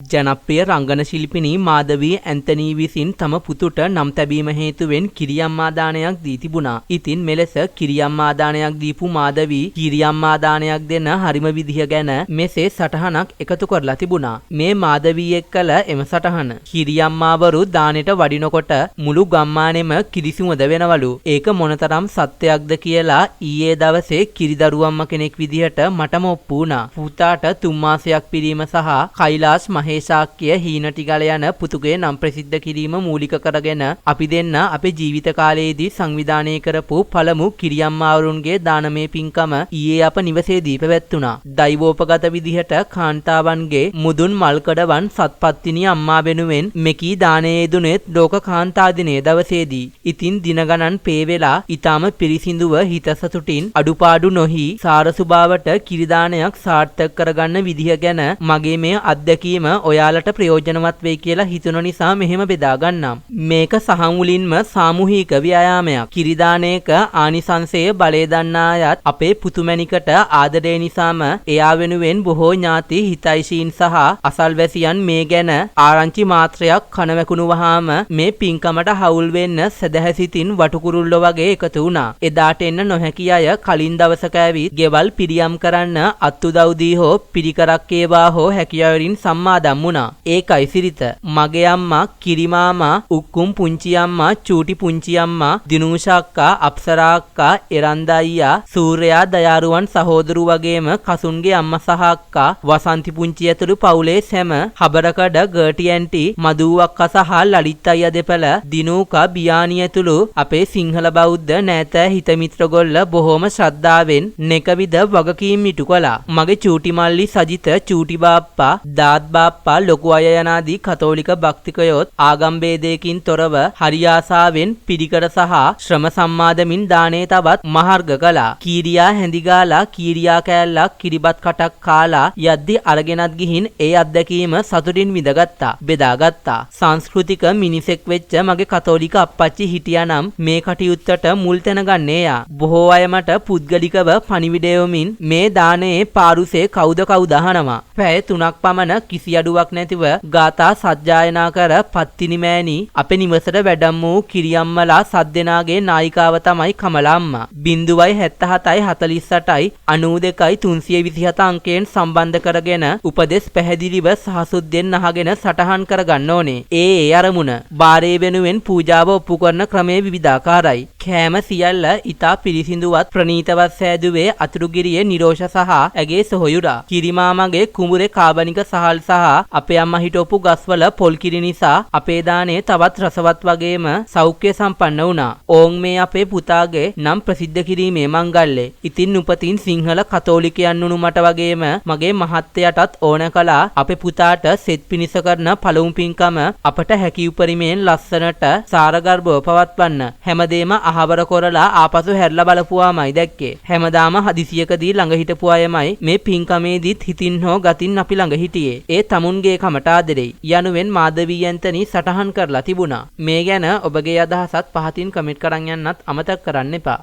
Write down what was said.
ජනප්‍රිය රංගන ශිල්පිනී මාධවී ඇන්තනී විසින් තම පුතුට නම් තැබීම හේතුවෙන් කිරියම්මා දානයක් දී තිබුණා. ඉතින් මෙලෙස කිරියම්මා දානයක් දීපු මාධවී කිරියම්මා දානයක් දෙන හරිම විදිහ ගැන මෙසේ සටහනක් එකතු කරලා තිබුණා. මේ මාධවී එක්කල එම සටහන. කිරියම්මාවරු දානෙට වඩිනකොට මුළු ගම්මානෙම කිරිසුමද වෙනවලු. ඒක මොනතරම් සත්‍යයක්ද කියලා ඊයේ දවසේ කිරිදරුවම්ම කෙනෙක් විදිහට මටම ඔප්පු වුණා. පුතාට 3 මාසයක් පිරීම සහ කෛලාස් මහේශාක්‍ය හීනටිගල යන පුතුගේ නම් ප්‍රසිද්ධ කිරීම මූලික කරගෙන අපි දෙන්න අපේ ජීවිත කාලයේදී සංවිධානය කරපු පළමු කිරියම්මාවරුන්ගේ දානමය පින්කම ඊයේ අප නිවසේදී පැවැත්වුණා. දෛවෝපගත විදිහට කාන්තාවන්ගේ මුදුන් මල්කඩවන් සත්පත්තිනි අම්මා වෙනුවෙන් මෙකී දානයේ දුනෙත් ලෝක කාන්තා දිනයේ දවසේදී. ඉතින් දින ගණන් පේ වෙලා ඊටම පිරිසිදුව හිත සතුටින් අඩුපාඩු නොහි සාරසුභාවට කිරිදානයක් සාර්ථක කරගන්න විදිහ ගැන මගේ මේ අත්දැකීම ඔයාලට ප්‍රයෝජනවත් වෙයි කියලා හිතුන නිසා මෙහෙම බෙදා ගන්නම්. මේක සහමුලින්ම සාමූහික ව්‍යායාමයක්. කිරිදානයක ආනිසංසයේ බලය දන්නා අයත් අපේ පුතුමැණිකට ආදරය නිසාම එයා වෙනුවෙන් බොහෝ ඥාති හිතයිශීන් සහ අසල්වැසියන් මේ ගැන ආරංචි මාත්‍රයක් කන වැකුණු වහාම මේ පින්කමට හවුල් වෙන්න සදහැසිතින් වටුකුරුල්ලෝ වගේ එකතු වුණා. එදාට එන්න නොහැකි අය කලින් දවසක ඇවිත් ගෙවල් පිරියම් කරන්න අත්උදව් දී හෝ පිරිකරක් ඒවා හෝ හැකියාවලින් සම්මාදම් වුණා. ඒකයි සිරිත. මගේ අම්මා කිරිමාමා උක්කුම් පුංචි අම්මා චූටි පුංචි අම්මා දිනූෂා අක්කා අප්සරා අක්කා එරන්දා අයියා සූර්යා දයාරුවන් සහෝදරු වගේම කසුන්ගේ අම්මා සහ අක්කා වසන්ති පුංචි ඇතුළු පවුලේ සැම හබරකඩ ගර්ටි ඇන්ටි මදූ අක්කා සහ ලලිත් අයියා දෙපළ දිනූකා බියානි ඇතුළු අපේ සිංහල බෞද්ධ නෑතෑ හිත මිත්‍රගොල්ල බොහෝම ශ්‍රද්ධාවෙන් නෙකවිද වගකීම් ඉටු කළා. මගේ චූටි මල්ලි සජිත චූටි බාප්පා දාත් බාප්පා ලොකු අය යනාදී කතෝලික භක්තිකයොත් ආගම් භේදයකින් තොරව හරි ආසාවෙන් පිරිකර සහ ශ්‍රම සම්මාදමින් දානේ තවත් මහර්ග කළා. කීරියා හැඳිගාලා කීරියා කෑල්ලක් කිරිබත් කටක් කාලා යද්දි අරගෙනත් ගිහින් ඒ අත්දැකීම සතුටින් විඳගත්තා. බෙදාගත්තා. සංස්කෘතික මිනිසෙක් වෙච්ච මගේ කතෝලික අප්පච්චි හිටියානම් මේ කටයුත්තට මුල් තැන ගන්නේ එයා. බොහෝ අය මට පුද්ගලිකව පණිවිඩය යොමින් මේ දානයේ පාරුසේ කවුද අහනවා. පැය 3ක් පමණ කිසි අඩුවක් නැතිව ගාථා සජ්ජායනා කර පත්තිනි මෑණි අපේ නිවසට වැඩම වූ කිරියම්මලා සද්දෙනාගේ නායිකාව තමයි කමලා අම්මා. 077යි 48යි 92යි 327 අංකයෙන් සම්බන්ධ කරගෙන උපදෙස් පැහැදිලිව සහසුද්දෙන් අහගෙන සටහන් කරගන්න ඕනේ. ඒ අරමුණ. බාරේ වෙනුවෙන් පූජාව ඔප්පු කරන ක්‍රමයේ විවිධාකාරයි. කෑම සියල්ල ඊතා පිරිසිදුවත් ප්‍රණීතවත් සෑදුවේ අතුරුගිරියේ නිරෝෂ සහ ඇගේ සොහොයුරා. කිරිමාමගේ කුඹුරේ කාබනික සහල් සහ අපේ අම්මා හිටවපු ගස්වල පොල් කිරි නිසා අපේ දානේ තවත් රසවත් වගේම සෞඛ්‍ය සම්පන්න වුණා. ඕන් මේ අපේ පුතාගේ නම් ප්‍රසිද්ධ කිරීමේ මංගල්‍යය. ඉතින් උපතින් සිංහල කතෝලිකයන් වුණු මට වගේම මගේ මහත්තයටත් ඕන කළා අපේ පුතාට සෙත් පිණිස කරන පළමු පින්කම අපට හැකි උපරිමයෙන් ලස්සනට සාරගර්භව පවත්වන්න. හැමදේම අහවර කරලා ආපසු හැරිලා බලපුවාමයි දැක්කේ. හැමදාම හදිසියකදී ළඟ හිටපු අයමයි මේ පින්කමේදීත් හිතින් හෝ ගතින් අපි ළඟ හිටියේ. ඒ තමුන්ගේ කමට ආදරෙයි යනුවෙන් මාධවී ඇන්තනී සටහන් කරලා තිබුණා. මේ ගැන ඔබගේ අදහසත් පහතින් කමෙන්ට් කරන් යන්නත් අමතක කරන්න එපා.